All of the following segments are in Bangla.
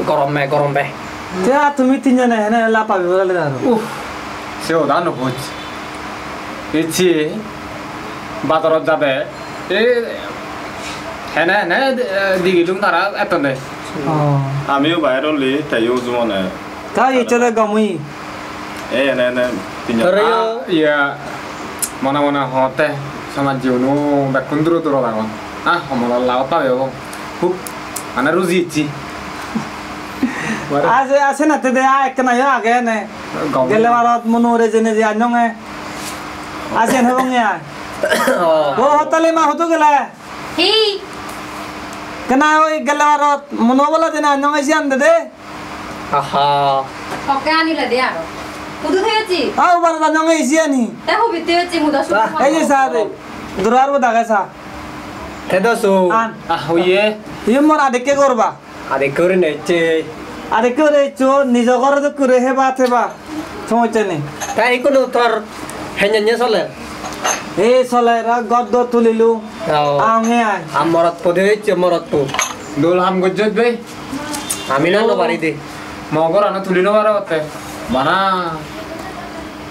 গরম বে তুমি তিনজনে হেনে লাপাবি বলে জানো সেও দানো বুঝ ইচ্ছি বাজারত যাবে এই হেনে হেনে দিগিলুম তারা এত নেই আমিও বাইরলি তাইও জমনে তা ইচ্ছাতে গমুই এই এনে এনে ইয়া মনে মনে হতে সমাজ জীবন বেকুন দূর দূর লাগুন সমল লাভ পাবে খুব মানে রুজি ইচ্ছি আছে না তেদে এক নাই আগে নে গেলে মারত মনোরে জেনে যে আনঙে আছে হেবং ইয়া ও হতালে মা হতো গেলা হি কেনা ওই গেলে মারত মনো বলা জেনে আনঙে সি আন দে আহা পকে আনিলে দে আর কুদু থেছি আও বার আনঙে সি আনি তে হবি তেছি মুদা সু এই যে সাদে দুরার বো দাগা সা তেদসু আন হইয়ে ইয়ে মোর আদেকে করবা আরে করে নেছে আরে করে চো নিজ ঘরে তো করে হেবা থেবা সমস্যা নেই তাই কোনো তোর হেঞ্জে চলে এই চলে গদ্দ তুলিলু আঙে আই আমরত পদে হইছে মরত পো দোল হাম গজ্জত বে আমি না নো বাড়ি দে মগর আনা তুলি নবার হতে বানা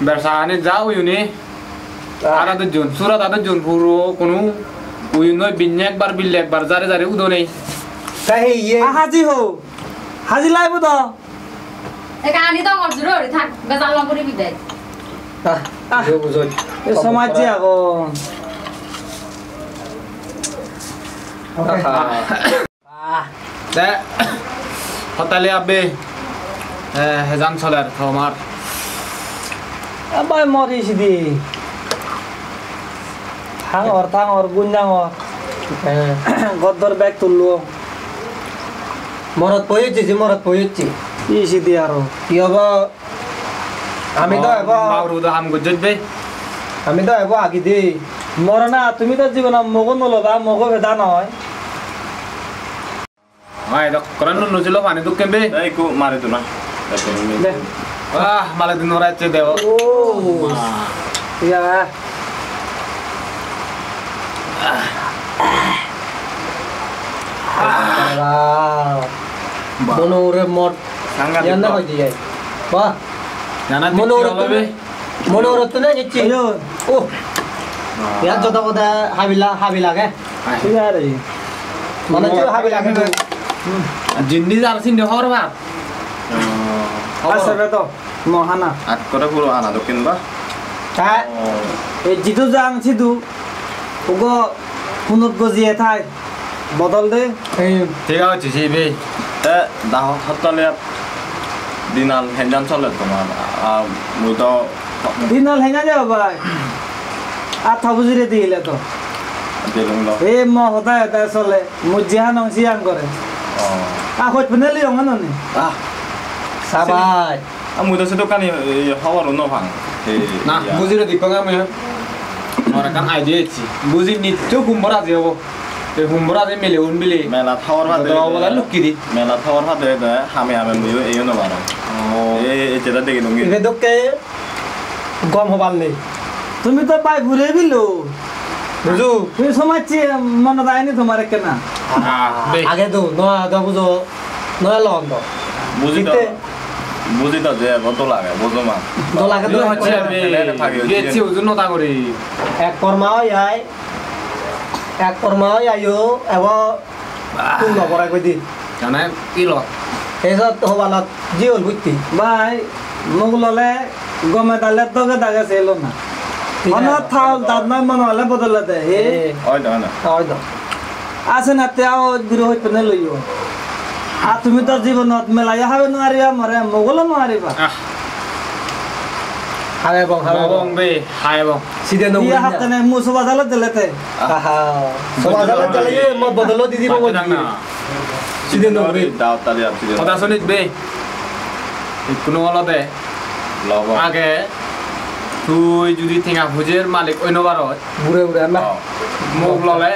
বেরসানি যাও ইউনি আরা তো জন সুরা দাদা জন পুরো কোনো উইনয় বিন্নে একবার বিল্লে একবার জারে জারে উদো নেই তাই ইয়ে হাজি হো হাজি লাইব তো একা আনি তো আমার জরুরি থাক বেজাল লম করে বিদায় বুঝো বুঝো এ সমাজে আগো দে হতালে আবে হেজান চলার তোমার আবাই মরিস দি থাঙর গুঞ্জাঙর গদ্দর ব্যাগ তুললো মরত পয়েছি ইসি দি আরো কি হবো আমি তো এব বাবরু তো হাম গজ্জত বে আমি তো এব আগি দি মর না তুমি তো জীবন মগো নলবা মগো ভেদা নহয় হয় তো করেন নজলো পানি তো কেমবে এই কো মারে তো না মালে দিন রাতে দেব ও ইয়া মনোরে মট সাংঘাতিক জানা হই যায় বাহ জানা মনোরত না নিচ্ছি আয়ো ও ইয়ার যত কথা হাবিলা গে ইয়া রে মানে যে হাবিলা গে জিন্দি আর সিন হর বা আসবে তো মহানা আট করে পুরো আনা দক্ষিণ বা তা এই জিতু যাং সিধু ওগো পুনত গজিয়ে থাই বদল দে এই ঠিক আছে সিবে এ দাহ হতালে দিনাল হেঞ্জান চলে তোমার আর মুই তো দিনাল হেঙ্গা যাও ভাই আথা বুঝিরে দিলে তো দিলুম লো এ ম হতা হতা চলে মুজিয়া নং সিয়াং করে আখত পেনেলি হঙ্গা ননি সাবাই মুই তো সে দোকানি হওয়ার ন ভাঙ না বুঝিরে দীপক আমি আমার কান আইডিয়া আছি বুঝি নিত্য কুম্ভরা যাব এই কুম্ভরা যে মেলে উন বিলে মেলা থাওয়ার ভাতে তো বলা লুকি দি মেলা থাওয়ার ভাতে হামে হামে মুই এই ন বারো এই যেটা দেখি তুমি ইবে দকে গম হবাল নেই তুমি তো পাই ঘুরে বিলো বুঝু তুমি সমাজছি মনে দেয়নি তোমার কেনা আগে তো নয়া দা বুঝো নয়া লন তো বুঝি তো যে কত লাগে বুঝো মা তো লাগে তো হচ্ছে আমি গেছি ওজন নতা করে এক কর্মা আইও এব তুই নপরাই কই দি জানা কি ল এসব হবালত জিওল বুঝতি ভাই মুগললে গমে দালে তোকে দাগে সেলো না মনে থাল দাদ নয় মনে হলে বদলাতে হে ওই দাও না হয় তো আছে না তেও দূর হই পেনে লইও আর তুমি তো জীবনত মেলাইয়া হবে নোৱাৰিবা মরে মুগল নোৱাৰিবা হাবে বং বং বে হাই বং সিধে নো ইয়া হাতে নে মুসো বাজালে দিলেতে আহা সমাজলে চলে মত বদলো দিদি বং না সিধে নো দাও তালি আপনি কথা শুনিস বে কোনো অলতে লব আগে তুই যদি ঠেঙা ভুজের মালিক অন্যবার হয় বুড়ে বুড়ে না মুখ ললে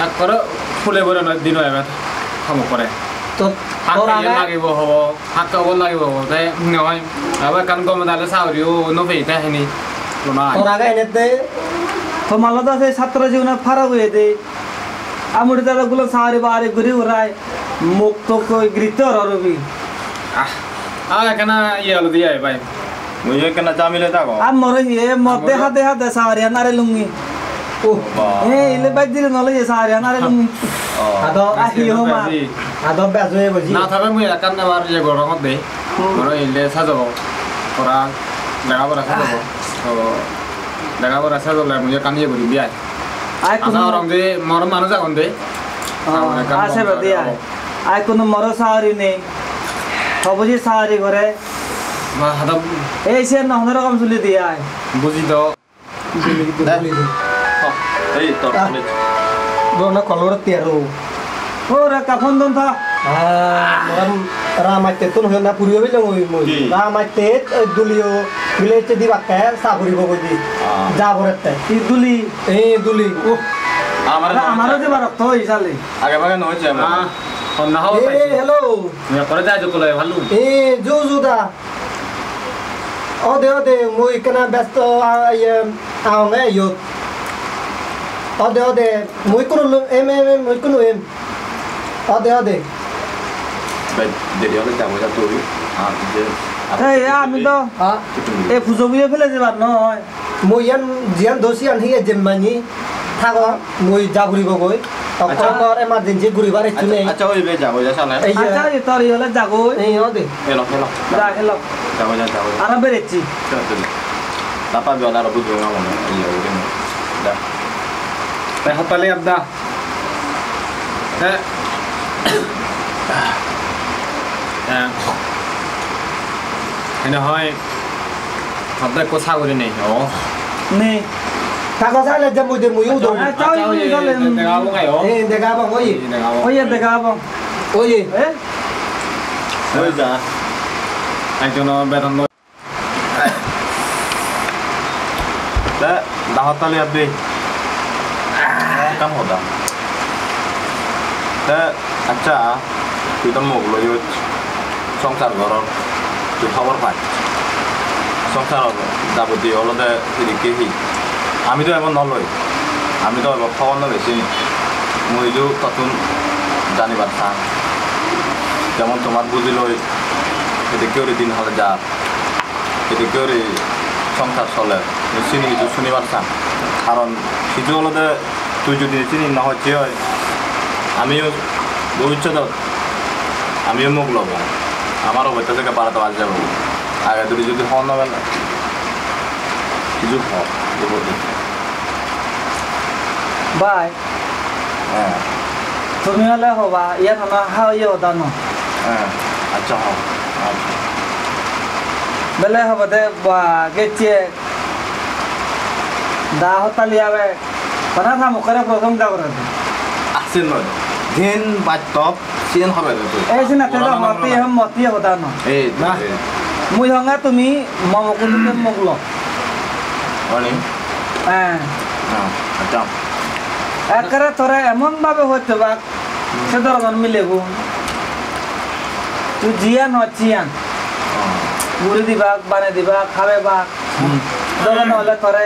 এক করে ফুলে বলে নয় দিন এবার খামো করে তো হাত তোর আগে লাগিব হব হাত কাব লাগিব হব তাই নহয় আবার কান গম দালে সাউরিও নফেই তাই হেনি তোর আগে এনেতে তোমার তো সেই ছাত্র জীবনে ফারাক হয়ে দে আমুড়ি দাদা গুলো সারি বাড়ি ঘুরি উড়ায় মুক্ত কই গ্রিতর রবি এখানে ইয়ে হলো দিয়ে ভাই মুই কেন জামিলে থাকো আর মরে হে মধ্যে হাতে সারিয়া নারে লুঙ্গি ও ইলে বাজির নলে সারিয়া নারে লুঙ্গি আদো আহি হোমা আদো বেজয়ে বজি না থাকবে মুই একান আবার ইয়ে গরমত দে মরে ইলে সাজাবো পড়া লেখাপড়া সাজাবো তো লেখাপড়া সাজাবলে মুই কান ইয়ে করি বিয়াই আই কোন আশা রং যে মর মানুষ এখন দে আসে বাদিয়া আই কোন মর সারি নেই সবজি সারি ঘরে মা হাদা এই সে নহন রকম চুলি দিয়া বুঝি তো এই তোর দোনা কলর তেরো ও রে কাফন দন থা মরাম রামাইতে তো হয় না পুরিও বিলে মই রামাইতে দুলিও বিলেতে দিবা কে সাবরি বগদি যা বরতে ই দুলি এই দুলি ও আমারও যে রক্ত হই সালে আগে ভাগে নয় যে মা না হও এ হ্যালো মুই করে যাই তো কলে ভালো এ জুজুদা ওদে মই কেনা ব্যস্ত আওঙ্গে ইয়ত ওদে মই কোন এম মই কোন এম ওদে ভাই দেরি হলে যাবো যা তুই এই আমি তো এই ফুজো বুয়ে ফেলে যাবার নয় মই ইয়ান জিয়ান দোষী আনহি জেম্মানি থাকো মই যাবুরিব গই তখন এমার্জেন্সি ঘুরিবার ইচ্ছু নেই আচ্ছা ওই বে যাবো যা সালে এই আচ্ছা এই তোর হলে যাগো এই ওদে এলো যা হেলো যাবো যা আর বেরেছি তাপা বিয়ালা রবু জমা মনে ইয়ে ওকে যা তাই হতালে আবদা হ্যাঁ এনে হয় হতালে কোথা করে নেই ও নে থাকো সালে যে মই মই উদো চাও ই গলে দেখাবো গাই ও এই দেখাবো ওই দেখাবো ওই দেখাবো ওই এ ওই যা একজন বেতন তা দাহতালে আবে কাম হদা তা আচ্ছা তুই তো মুখ লই সংসার ঘর তুই খবর পাই সংসার যাবতীয় হলদে এদিকে হি আমি তো এমন নলই আমি তো এবার খবর না বেশি মইজু তখন জানিবার চান যেমন তোমার বুঝি লই এদিকেও দিন হলে যা এদিকেও সংসার চলে চিনি কিছু শুনিবার চান কারণ কিছু হলদে তুই যদি চিনি না হচ্ছে হয় আমিও ভবিষ্যৎ আমিও মুখ লব আমারও বইতে থেকে বাড়াতে আজ যাবো আগে তুই যদি হন না বেলা কিছু হয় বাই হ্যাঁ তুমি হলে হবা ইয়াত না হাও ইয়ে হতা ন হ্যাঁ আচ্ছা হোক বেলে হবা দে বা গেছে দা হতালি আবে কথা থা মুখরে প্রথম দা করে আছে নয় ঘেন বাস্তব চিন হবে এই সিনা তেল মতি হতা ন এই না। মুই হঙ্গা তুমি মমকুল মুগল অনি হ্যাঁ আচ্ছা একরে তোরা এমন ভাবে হইতে বা সে ধরনের মিলেব তুই জিয়ান হচ্ছিয়ান গুড়ি দিবা বানে দিবা খাবে বা ধরন হলে তোরে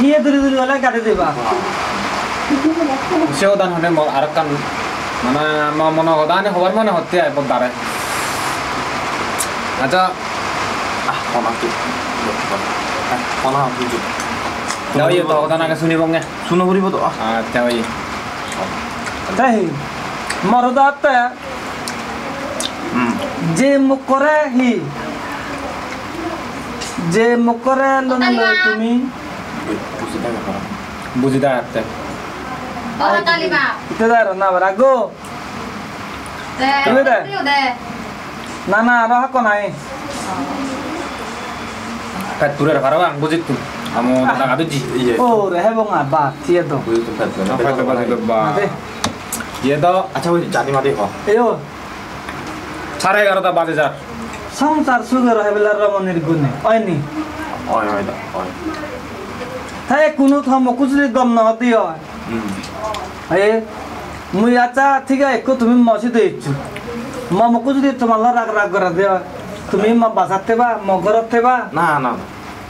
ইয়ে দূরি দূরি হলে কাটি দিবা সেও দান হনে আর কান মানে মনে হদানে হবার মনে হতে আয় বদারে আচ্ছা কোনা তুই কোনা তুই যাও ইয়ে তো হদানাকে শুনিব গে শুনো করিব তো আচ্ছা ওই তাই মরদাতে যে মুখ করে হি যে মুখ করে তুমি বুঝি থাকে করা বুঝি দা একটা ও হতালি মা ইতে দাঁড়ো না রাগো দে তুমি দে। দে না না আর হাক নাই কাট পুরে রাখা আং বুঝি তুই আমো দাদা গাদুজি ইয়ে ও রে হেবঙ্গা বা tie to বুঝি তো ফেলবে না ফাইতে বাজে বা ade ইয়ে তো আচ্ছা ওই জানি মাদি হ eyo 11:30 বাজে যার সংসার সুগর হেবেলার রমণীর গুণে ওইনি ওই ওই দা ওই তাই কোনো থম কুচলি গম ন দিও এ মুই আচ্ছা ঠিক আছে একটু তুমি মসজিদে ইচ্ছু মম কুচলি তোমার রাগ রাগ করে দিও তুমি ম বাসাতে বা মগরত থেবা না না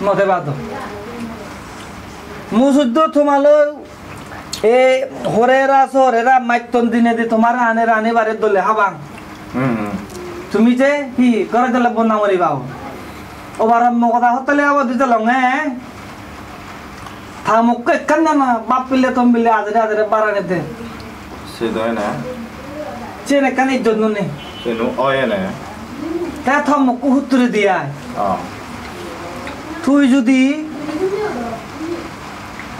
মতে বাদ মু শুদ্ধ তোমালৈ এই হরেরা সরেরা মাইতন দিনে দি তোমার আনে রানে বারে দলে হাবাং তুমি যে হি করে দিলে বন্যা মরি বাও ওবার মো কথা হতলে আবার দিতে লং হ্যাঁ থামুক কান্না না বাপ পিলে তুমি বিলে আজরে আজরে বারানে দে সে দয় না চেনে কানে জন্য নে সে নো অয় না তা থামুক হুতুরে দিয়া তুই যদি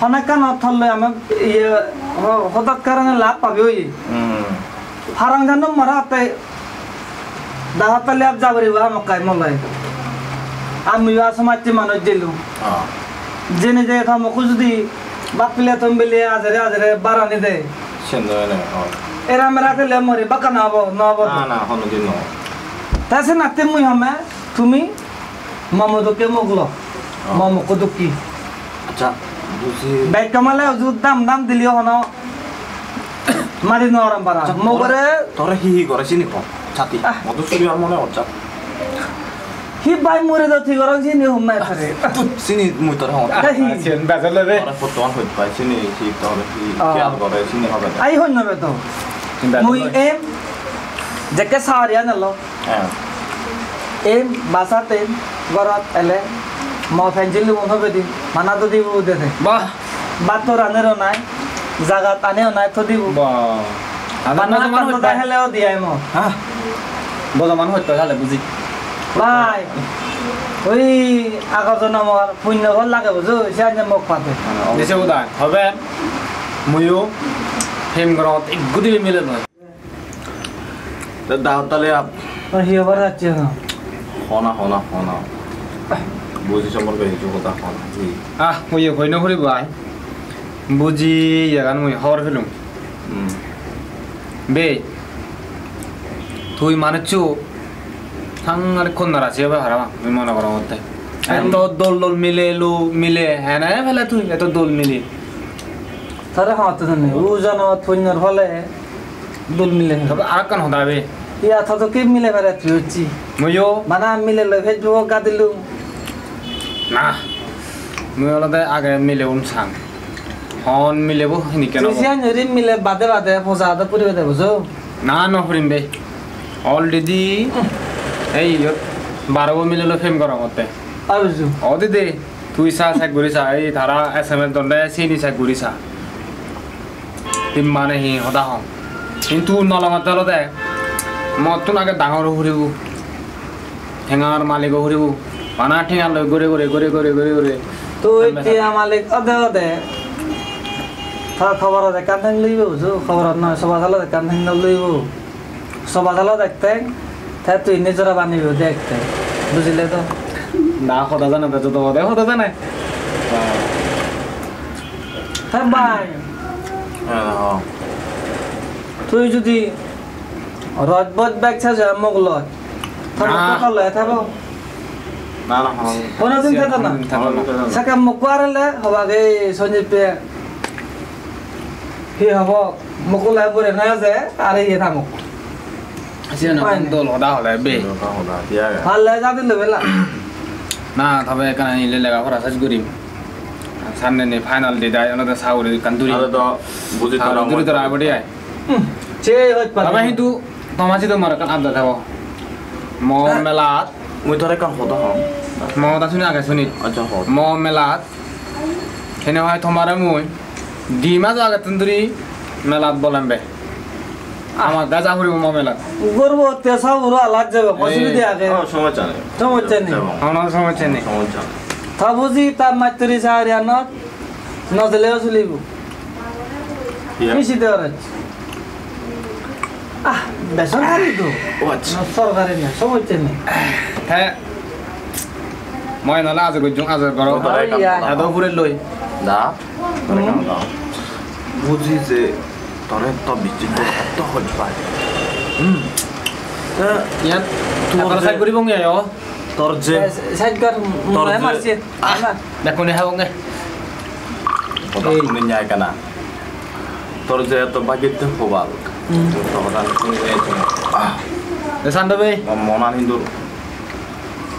হনাকান অথলে আমি ইয়ে হঠাৎ কারণে লাভ পাবি ওই ফারাং জানো মারা তাই দাহাতালে আপ যাবরি বা মকাই মলাই আমি সমাজটি মানুষ দিলু জেনে যে থামকু যদি বাপিলে তুমি বিলে আজরে আজরে বারানি দে সে দয় না এরা মেরা খেলে মরি বাকা না হবো না হবো না না হনো দিন তাছে নাতে মুই হমে তুমি মমদকে মগলো মমকো দুকি আচ্ছা বুঝি বাইক কামালে যুদ দাম দিলিও হন মারি নরম পারা মগরে তোরে হি করে চিনি কম ছাতি মধু সুরি আর মনে হচ্ছে হি বাই মরে দাও ঠিক করং চিনি হম না থাকে চিনি মুই তোর হম চেন বেজাল রে তোরে ফটোন হইত পাই চিনি ঠিক তোরে কি কেয়ার করে চিনি হবে আই হন না তো মুই এম জেকে সারিয়া নলো হ্যাঁ এম বাসাতে গরত এলে ম ফেঞ্জিলি বন্ধ বেদি মানা তো দিব দেখে বাহ বাত রানেরও নাই জায়গা টানেও নাই তো দিব বাহ মানা তো দেখালেও দিয়াই ম হ্যাঁ বজমান হইতো তাহলে বুঝি ভাই ওই আগজন আমার পুণ্য ঘর লাগে বুঝো সে মোক পাতে দেশে উদায় হবে ময়ো হেম গরত গুদি মিলে নয় দাও তাহলে হি আবার যাচ্ছে না হনা বুঝি সম্পর্কে কিছু কথা হন ময়ো হইন করি বাই বুঝি ইয়াগান মই হর ফেলুম বে তুই মানেছু থাঙ্গার কন্যারা আছে এবার হারাবা আমি মনে করার মধ্যে এত দোল মিলে হ্যাঁ না ফেলে তুই এত দোল মিলি তারে হাতে জানি ও জানো পুণ্যর ফলে দুল মিলে তবে আর কান হদাবে ইয়া তো কি মিলে বেড়ে তুই হচ্ছি ময়ো মানা মিলে লো ফেসবুক গাদিলু না মই অলতে আগে মিলে সাং হন মিলেব হিনি কেন তুই জানি মিলে বাদে পজা আদা পুরি বাদে বুঝো না নফরিম বে অলরেডি এই 12 মিলে লো ফেম করার মধ্যে আর বুঝো অদি দে তুই সাক গুরিসা এই ধারা এসএমএস দন্ডে সিনি সাক গুরিসা তিম মানে হি হদা হম কিন্তু নলঙতে হলতে মতুন আগে ডাঙর ঘুরিব ঠেঙার মালিক ঘুরিব পানা ঠেঙা লৈ ঘুরে তুই টিয়া মালিক অদে তার খবর আছে কান্ধাং লইব বুঝো খবর না সবা চালো কান্ধাং লইব সবা চালো দেখতে তাই তুই নিজরা বানিব দেখতে বুঝলে তো না হদা জানে তো তো হদা জানে তাই ভাই হ্যাঁ তুই যদি রজবত ব্যাগছা যা মগল তাহলে থাকো না কোনদিন থাকো না সাকা মকুয়ারলে হবাগে সঞ্জীবে হি হব মকুলা বরে না যে আর ইয়ে থামো আসিয়া না দোল হদা হলে বে হদা দিয়া ভালো যা দিলে বেলা না তবে এখানে নিলে লেগা ফরা সাজ করিম সামনে নে ফাইনাল ডে দাই ওনাতে সাউরি কান্দুরি আরে তো বুঝি তো কান্দুরি তো আবডি আই চে হত পারে তবে কিন্তু তোমাছি তো মারকান আদা থাকো ম মেলাত মুই তোরে কাম হদা হম ম তা শুনি আগে শুনি আচ্ছা হদ ম মেলাত হেনে হয় তোমারে মুই ডিমা জায়গা তন্দুরি মেলাত বলামবে আমার গাজা হরিব ম মেলাত গর্ব তে সব উড়া লাগ যাবে অসুবিধা আছে সমস্যা নেই সমস্যা নেই আমার সমস্যা নেই সমস্যা তা বুঝি তার মাতৃ সাহারিয়া নজলেও চলিব বেশি দেওয়ার আছে বেসরকারি তো ও আচ্ছা সরকারি না সমস্যা নেই হ্যাঁ মই নলা আজ গজুং আজ গর এত পুরে লই দা তোরে কাম দাও বুঝি যে তোরে তো বিচিত্র এত হল পাই ইয়াত তোর সাই করিব গে ও তোর যে সাইড কর মনে মারছে দেখো নে হাবং গে কথা শুনে যায় কেনা তোর যে এত বাগিতে হবাল তোর কথা শুনে যায় দেসান দবে মনা হিন্দুর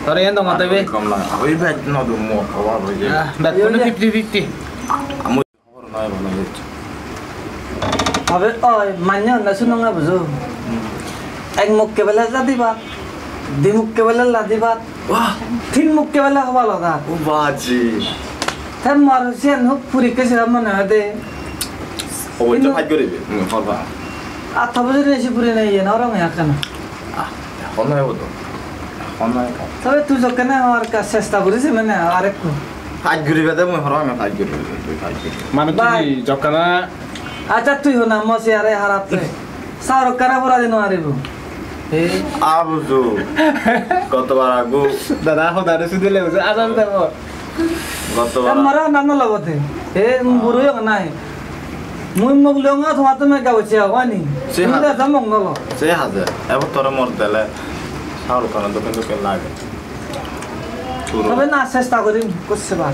তোর এন দম আতেবে কম না ওই ব্যাগ নদু মো হবাল হই যায় বেতন 50-50 আমি খবর নয় ভালো হচ্ছে হবে ওই মান্য না শুনো না বুঝো এক মুখকে বেলা জাতি বাত দুই মুখকে বেলা লাদি বাত তিন মুখকে বেলা হবা লগা ও বাজি তাই মারছেন হোক পুরি কেসে মনে হয় দে অবশ্য ভাগ করিবে হবা আর তবে যদি এসে পুরি নাই না ওরম কেন এখন নয় তো এখন নয় তবে তুই যখন আমার কাছে চেষ্টা করিস মানে আরেকটু ভাগ করিবে দে মই হরা আমি ভাগ করিবে তুই ভাগ করিবে মানে তুই যখন আচ্ছা তুই না মসি আরে হারাতে সার কারা পড়া দিন আরিব আবুজু কতবার আগু দাদা দাদা শুধু লেগেছে আজান দেব কতবার মারা নাম লগতে এ বুড়ো নাই মুই মোক লঙ্গা তোমার তুমি গাওছে আনি তুমি দাম মঙ্গল সে হাজে এবার তোর মর দেলে শাহরুখ খানের দোকান দোকান লাগে তবে না চেষ্টা করি করছে বা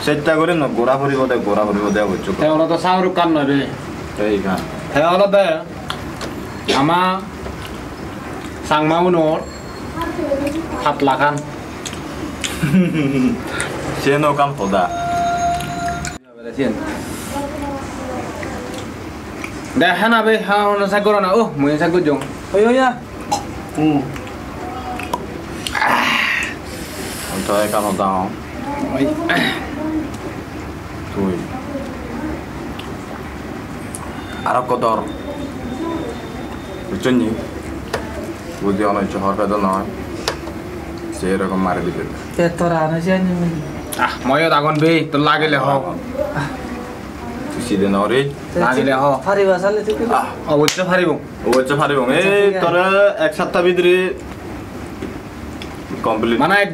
চেষ্টা করি না গোড়া ফুরিব দে বুঝছো তেওলো তো শাহরুখ খান নয় রে এই গান তেওলো দে আমা সাংমাউনোর 7 লাখান সে নৌকাম খোদা দেখা না বে হ্যাঁ অনুসা করো না ও মুই সা গুজং ওই ওই তো এই কাম দাও ওই তুই আর কতর বুঝছেন বুঝি অনেক শহর পেদ নয় সেরকম মারি দিবে তে তোরা না জানি আহ ময়ো দাগন বে তো লাগিলে হ তুই সিধে নরে লাগিলে হ ফারি বাসালে তুই অবশ্য পারিব ও হচ্ছে পারিব এই তোরা এক সপ্তাহ ভিতরে কমপ্লিট মানে এক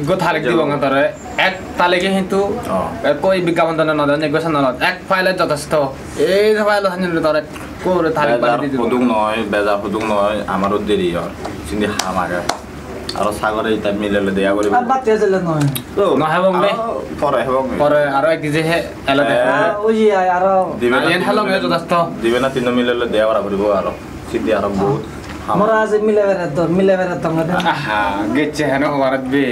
গো থালিক দিব না তোরে এক তালিকে কিন্তু কই বিজ্ঞাপন দানা না দেন এক বছর না এক ফাইলে যথেষ্ট এই যে ফাইল হানিল তোরে কোরে থালিক বাড়ি দিব বেজার ফুদুক নয় আমারও দেরি হয় চিন্তি হামাগে আর সাগরে এটা মিলালে দেয়া করিব আর বাতে দিলে নয় না হেবং বে পরে আরো এক যে হে এলা দে ওই আর দিবে না আলিয়ান হেলং এ যথেষ্ট দিবে না তিন মিলালে দেয়া করা করিব আর চিন্তি আর বহুত মোরা আজ মিলে বেড়া তো আমাদের আহা গেছে হেন হওয়ার বে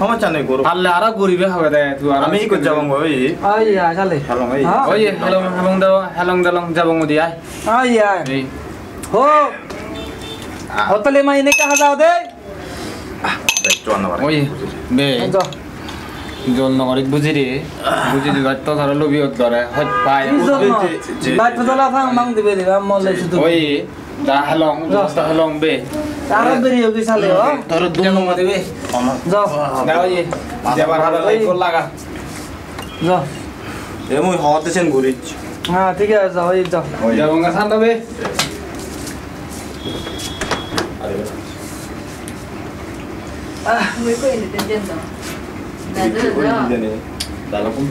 সমস্যা নেই গরু পারলে আরো গরিবে হবে দে তুই আর আমি কই যাবো ওই ওই চলে হ্যালো ভাই ওই হেলং দাও হেলং দালং যাবং দি আই ওই এই हो होतले महीने कहा जाओ दे ওই বে जो জল নগরিত বুঝি রে বুঝি দিবা তো ধর লবিয়ত করে হত পায় बात तो ला फांग मांग दिबे रे मोले सुदु ওই দা হেলং রাস্তা হেলং বে तारो बेरी होगी साले हो তোর দুন নগ দিবে जो দা ওই যেবার হাতে লাইক লাগা जो এ মুই হওয়াতেছেন ঘুরিছ हां ठीक है जाओ ये जाओ যাবং শান্ত বে Muy coincidente. দাদা কোন